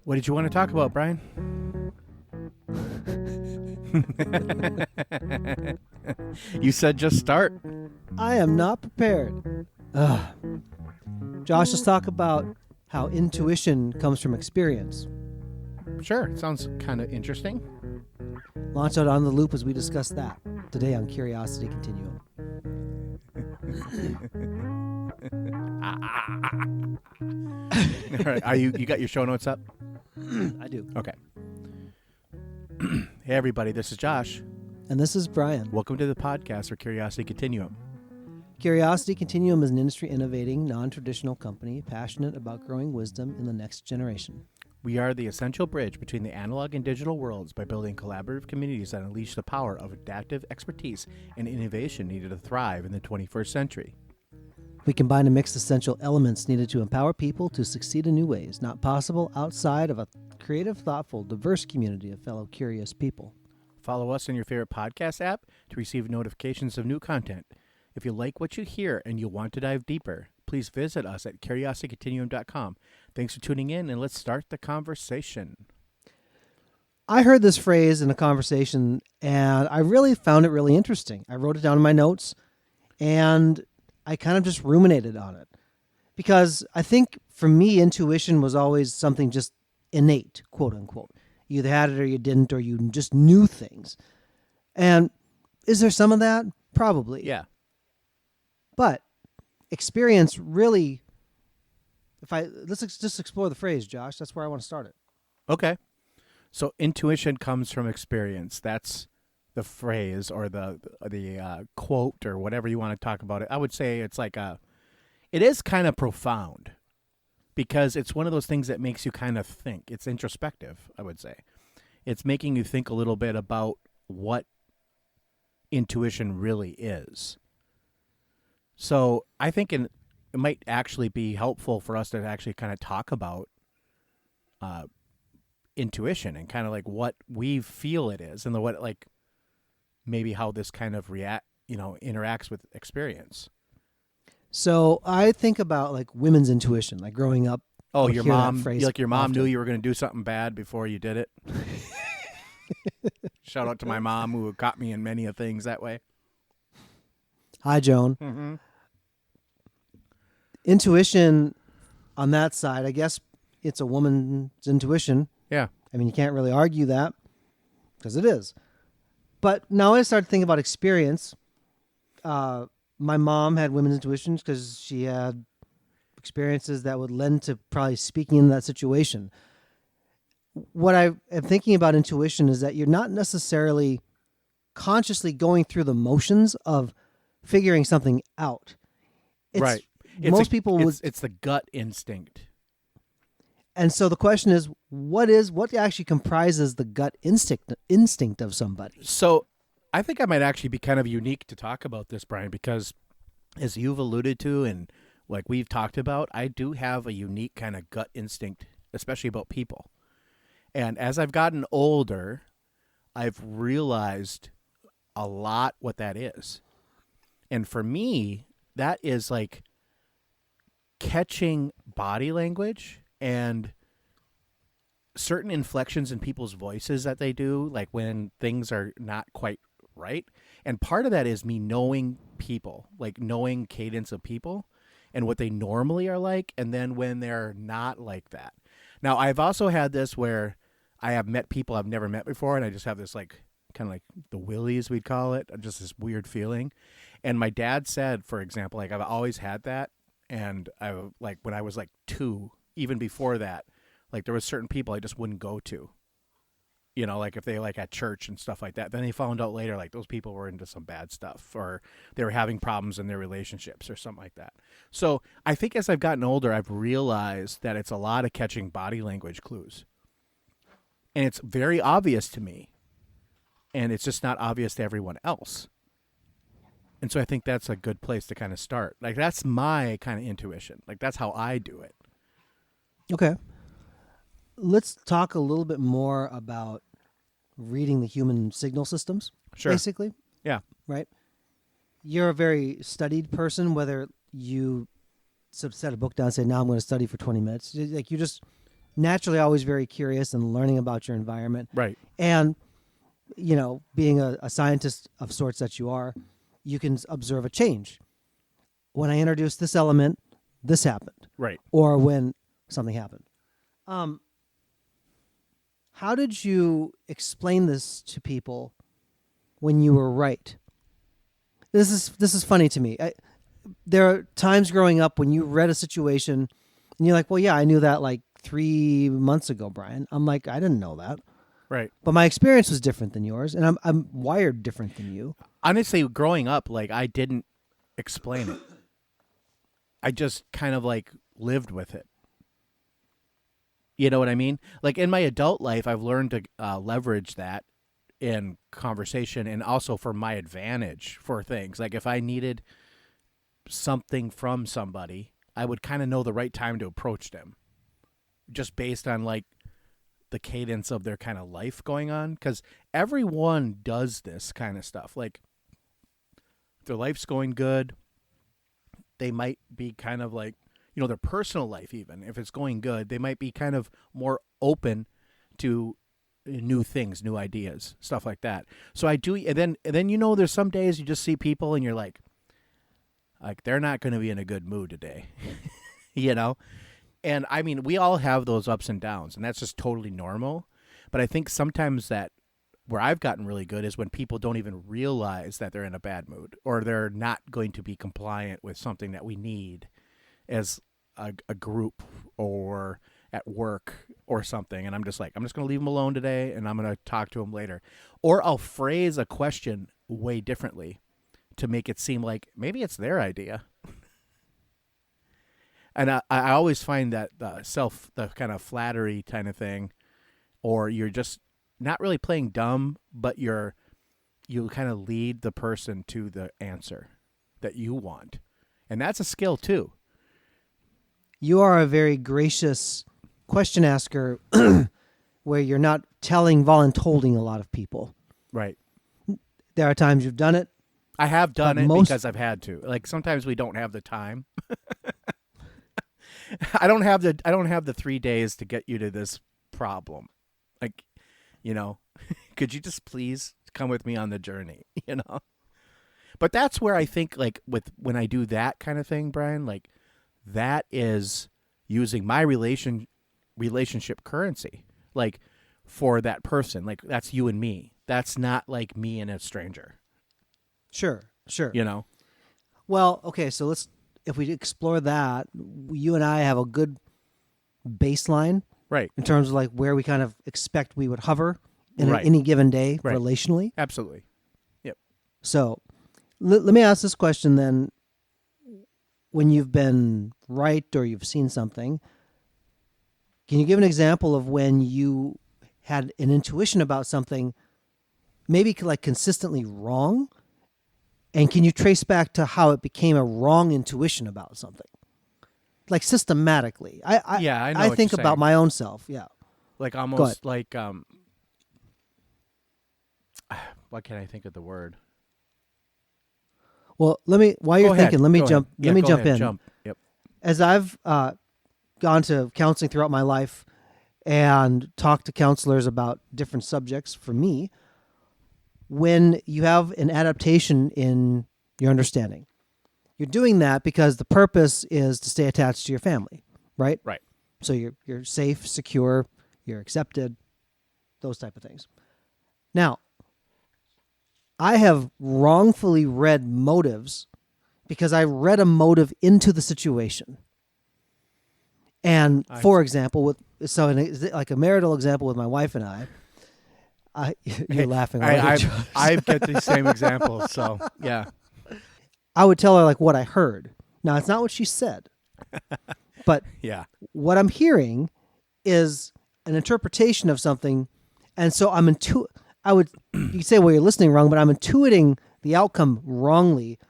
What did you want to talk about, Brian? You said just start. I am not prepared. Josh, let's talk about how intuition comes from experience. Sure, sounds kind of interesting. Launch out on the loop as we discuss that today on Curiosity Continuum. All right, you got your show notes up? I do. Okay. Hey everybody, this is Josh. And this is Brian. Welcome to the podcast for Curiosity Continuum. Curiosity Continuum is an industry innovating, non-traditional company passionate about growing wisdom in the next generation. We are the essential bridge between the analog and digital worlds by building collaborative communities that unleash the power of adaptive expertise and innovation needed to thrive in the 21st century. We combine and mix essential elements needed to empower people to succeed in new ways, not possible outside of a creative, thoughtful, diverse community of fellow curious people. Follow us on your favorite podcast app to receive notifications of new content. If you like what you hear and you want to dive deeper, please visit us at curiositycontinuum.com. Thanks for tuning in, and let's start the conversation. I heard this phrase in a conversation, and I really found it really interesting. I wrote it down in my notes, and I kind of just ruminated on it. Because I think, for me, intuition was always something just innate, quote unquote. You either had it or you didn't, or you just knew things. And is there some of that? Probably. Yeah. But experience really, let's just explore the phrase, Josh. That's where I want to start it. Okay. So intuition comes from experience. That's the phrase or the quote or whatever you want to talk about it. I would say it's like it is kind of profound because it's one of those things that makes you kind of think. It's introspective, I would say. It's making you think a little bit about what intuition really is. So I think it might actually be helpful for us to actually kind of talk about intuition and kind of like what we feel it is and what like maybe how this kind of interacts with experience. So I think about like women's intuition, like growing up. Oh, your mom, your mom often. knew you were going to do something bad before you did it. Shout out to my mom who caught me in many of things that way. Hi, Joan. Mm-hmm. Intuition on that side, I guess it's a woman's intuition. Yeah. I mean, you can't really argue that because it is. But now I started thinking about experience. My mom had women's intuitions because she had experiences that would lend to probably speaking in that situation. What I am thinking about intuition is that you're not necessarily consciously going through the motions of figuring something out. Right. Most people would. It's the gut instinct. And so the question is, what actually comprises the gut instinct of somebody? So I think I might actually be kind of unique to talk about this, Brian, because as you've alluded to and like we've talked about, I do have a unique kind of gut instinct, especially about people. And as I've gotten older, I've realized a lot what that is. And for me, that is like catching body language and certain inflections in people's voices that they do, like when things are not quite right. And part of that is me knowing people, like knowing cadence of people and what they normally are like, and then when they're not like that. Now, I've also had this where I have met people I've never met before, and I just have this like kind of like the willies, we'd call it, just this weird feeling. And my dad said, for example, like I've always had that. And I like when I was like 2, even before that, like there was certain people I just wouldn't go to, like if they like at church and stuff like that. Then they found out later, like those people were into some bad stuff or they were having problems in their relationships or something like that. So I think as I've gotten older, I've realized that it's a lot of catching body language clues. And it's very obvious to me. And it's just not obvious to everyone else. And so I think that's a good place to kind of start. Like, that's my kind of intuition. Like, that's how I do it. Okay. Let's talk a little bit more about reading the human signal systems. Sure. Basically. Yeah. Right? You're a very studied person, whether you set a book down and say, now I'm going to study for 20 minutes. Like, you just naturally always very curious and learning about your environment. Right. And, being a scientist of sorts that you are, you can observe a change. When I introduced this element, this happened. Right. Or when something happened. How did you explain this to people when you were right? This is funny to me. There are times growing up when you read a situation and you're like, well, yeah, I knew that like 3 months ago, Brian. I'm like, I didn't know that. Right. But my experience was different than yours, and I'm wired different than you. Honestly, growing up, like, I didn't explain it. I just kind of like lived with it. You know what I mean? Like, in my adult life, I've learned to leverage that in conversation and also for my advantage for things. Like, if I needed something from somebody, I would kind of know the right time to approach them just based on like the cadence of their kind of life going on. Because everyone does this kind of stuff. Like, if their life's going good, they might be kind of like, their personal life, even if it's going good, they might be kind of more open to new things, new ideas, stuff like that. So I do. And then, there's some days you just see people and you're like they're not going to be in a good mood today, And I mean, we all have those ups and downs, and that's just totally normal. But I think sometimes that where I've gotten really good is when people don't even realize that they're in a bad mood or they're not going to be compliant with something that we need as a group or at work or something. And I'm just going to leave them alone today and I'm going to talk to them later. Or I'll phrase a question way differently to make it seem like maybe it's their idea. And I always find that the kind of flattery kind of thing, or you're just not really playing dumb, but you kind of lead the person to the answer that you want. And that's a skill too. You are a very gracious question asker where you're not telling, voluntolding a lot of people. Right. There are times you've done it. I have done it because I've had to. Like, sometimes we don't have the time. I don't have the 3 days to get you to this problem. Like, could you just please come with me on the journey, But that's where I think, like, when I do that kind of thing, Brian, like, that is using my relationship currency, like, for that person. Like, that's you and me. That's not like me and a stranger. Sure. Well, okay, so if we explore that, you and I have a good baseline. Right. In terms of like where we kind of expect we would hover in Right. any given day Right. relationally. Absolutely. Yep. So let me ask this question then. When you've been right or you've seen something, can you give an example of when you had an intuition about something, maybe like consistently wrong? And can you trace back to how it became a wrong intuition about something? Like systematically. I know I what think you're about saying. my own self. Yeah. Like, Go ahead. almost like, what can I think of the word? Well, while you're thinking, let me jump in. Jump. Yep. As I've gone to counseling throughout my life and talked to counselors about different subjects, for me, when you have an adaptation in your understanding, you're doing that because the purpose is to stay attached to your family, right? Right. So you're safe, secure, you're accepted, those type of things. Now, I have wrongfully read motives because I read a motive into the situation. And for example, like a marital example with my wife and you're laughing. I get the same examples. So yeah, I would tell her like what I heard. Now it's not what she said, but yeah, what I'm hearing is an interpretation of something, and so you could say, well, you're listening wrong, but I'm intuiting the outcome wrongly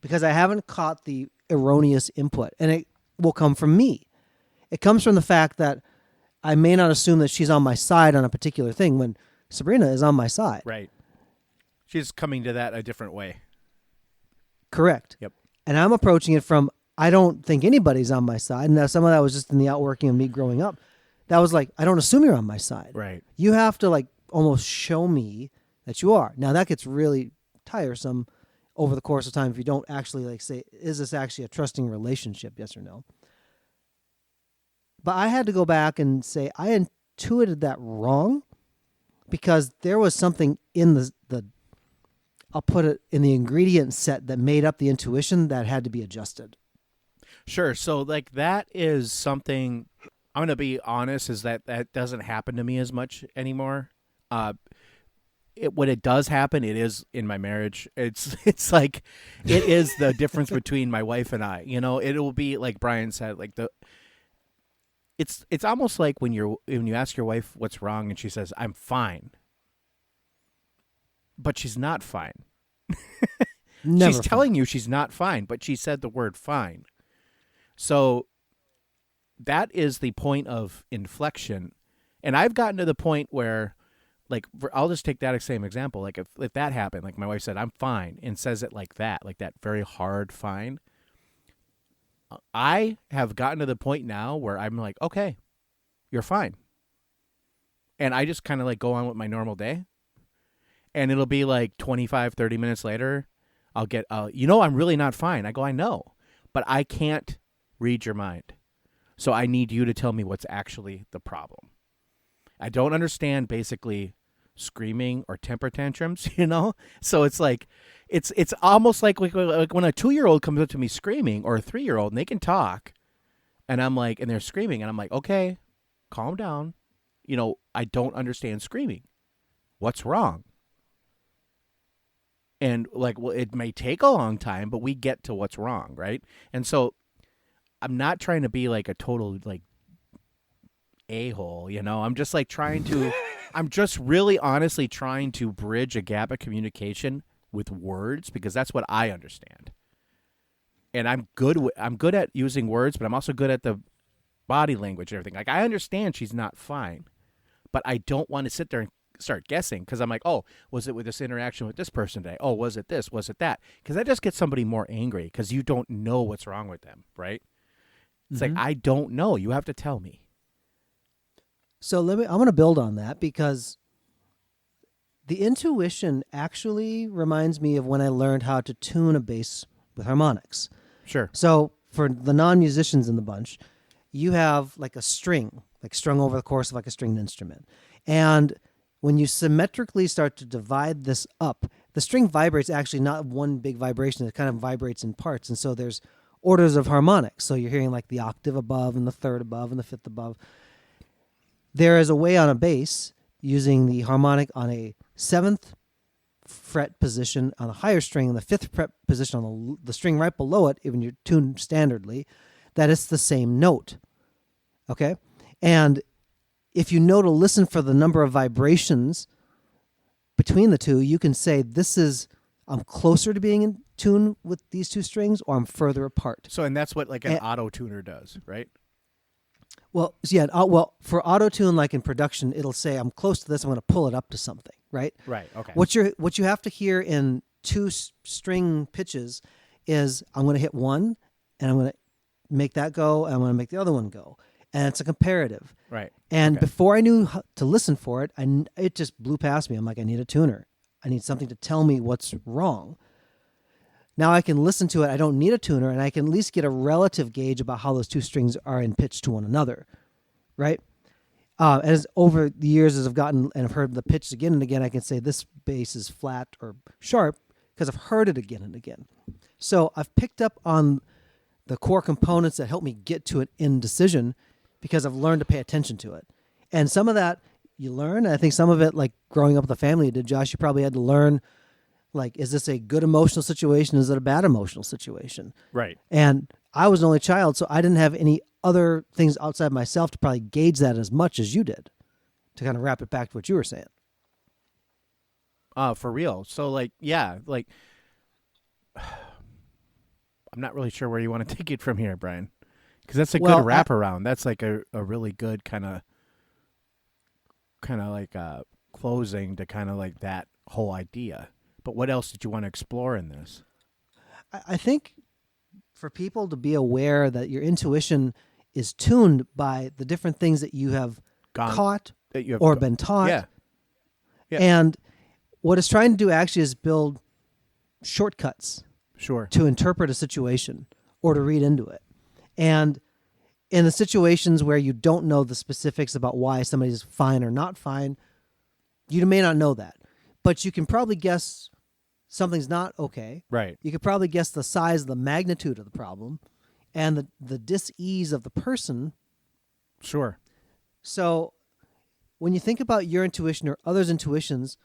because I haven't caught the erroneous input, and it will come from me. It comes from the fact that I may not assume that she's on my side on a particular thing when Sabrina is on my side. right. She's coming to that a different way. Correct. Yep. And I'm approaching it from, I don't think anybody's on my side. Now, some of that was just in the outworking of me growing up. that was like, I don't assume you're on my side. Right. You have to like almost show me that you are. Now that gets really tiresome over the course of time if you don't actually like say, is this actually a trusting relationship? Yes or no? But I had to go back and say I intuited that wrong because there was something in the I'll put it in the ingredient set that made up the intuition that had to be adjusted. Sure. So like that is something I'm going to be honest is that doesn't happen to me as much anymore. When it does happen, it is in my marriage. It's like it is the difference between my wife and I. You know, it will be like Brian said, like it's almost like when you ask your wife what's wrong and she says I'm fine, but she's not fine. Never She's fine. telling you she's not fine, but she said the word fine. So that is the point of inflection. And I've gotten to the point where, like, I'll just take that same example. Like, if that happened, like my wife said, I'm fine, and says it like that very hard fine. I have gotten to the point now where I'm like, okay, you're fine. And I just kind of like go on with my normal day. And it'll be like 25, 30 minutes later, I'll get, I'm really not fine. I go, I know, but I can't read your mind. So I need you to tell me what's actually the problem. I don't understand basically screaming or temper tantrums, you know? So it's like, it's almost like when a 2-year-old comes up to me screaming, or a 3-year-old, and they can talk, and I'm like, and they're screaming, and I'm like, okay, calm down. You know, I don't understand screaming. What's wrong? And like, well, it may take a long time, but we get to what's wrong, right? And so I'm not trying to be like a total like a-hole, you know? I'm just like trying to I'm just really honestly trying to bridge a gap of communication with words, because that's what I understand. And I'm good at using words, but I'm also good at the body language and everything. Like, I understand she's not fine, but I don't want to sit there and start guessing, because I'm like, oh, was it with this interaction with this person today? Oh, was it this? Was it that? Because that just gets somebody more angry because you don't know what's wrong with them, right? It's like, I don't know. You have to tell me. So I'm going to build on that, because the intuition actually reminds me of when I learned how to tune a bass with harmonics. Sure. So for the non-musicians in the bunch, you have like a string, like strung over the course of like a stringed instrument. And when you symmetrically start to divide this up, the string vibrates actually not one big vibration. It kind of vibrates in parts. And so there's orders of harmonics. So you're hearing like the octave above and the third above and the fifth above. There is a way on a bass using the harmonic on a 7th fret position on a higher string and the 5th fret position on the string right below it, even you're tuned standardly, that it's the same note. Okay? And if you know to listen for the number of vibrations between the two, you can say, I'm closer to being in tune with these two strings, or I'm further apart. So, and that's what like an auto tuner does, right? Well, yeah. For auto tune, like in production, it'll say, "I'm close to this. I'm going to pull it up to something." Right. Right. Okay. What you have to hear in two string pitches is, I'm going to hit one, and I'm going to make that go, and I'm going to make the other one go, and it's a comparative. Right. And Okay. before I knew how to listen for it, it just blew past me. I'm like, I need a tuner. I need something to tell me what's wrong. Now I can listen to it. I don't need a tuner, and I can at least get a relative gauge about how those two strings are in pitch to one another, right? As over the years, as I've gotten and I've heard the pitch again and again, I can say this bass is flat or sharp because I've heard it again and again. So I've picked up on the core components that help me get to an indecision because I've learned to pay attention to it. And some of that you learn. I think some of it, like growing up with a family you did, Josh, you probably had to learn, like, is this a good emotional situation? Is it a bad emotional situation? Right. And I was an only child, so I didn't have any other things outside myself to probably gauge that as much as you did, to kind of wrap it back to what you were saying. For real. So, like, yeah, like, I'm not really sure where you want to take it from here, Brian, because that's a good wraparound. That's like a really good kind of like closing to kind of like that whole idea. But what else did you want to explore in this? I think for people to be aware that your intuition is tuned by the different things that you have Gone- caught that you have or go- been taught. Yeah. Yeah. And what it's trying to do actually is build shortcuts Sure. to interpret a situation or to read into it. And in the situations where you don't know the specifics about why somebody's fine or not fine, you may not know that. But you can probably guess something's not okay. Right. You could probably guess the size, the magnitude of the problem, and the dis-ease of the person. Sure. So when you think about your intuition or others' intuitions,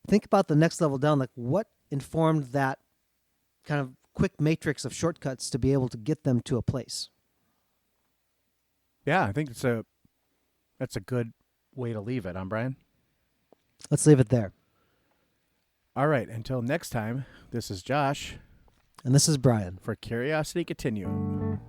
think about the next level down, like what informed that kind of quick matrix of shortcuts to be able to get them to a place. Yeah, I think that's a good way to leave it, Brian. Let's leave it there. All right, until next time, this is Josh And this is Brian. for Curiosity Continuum.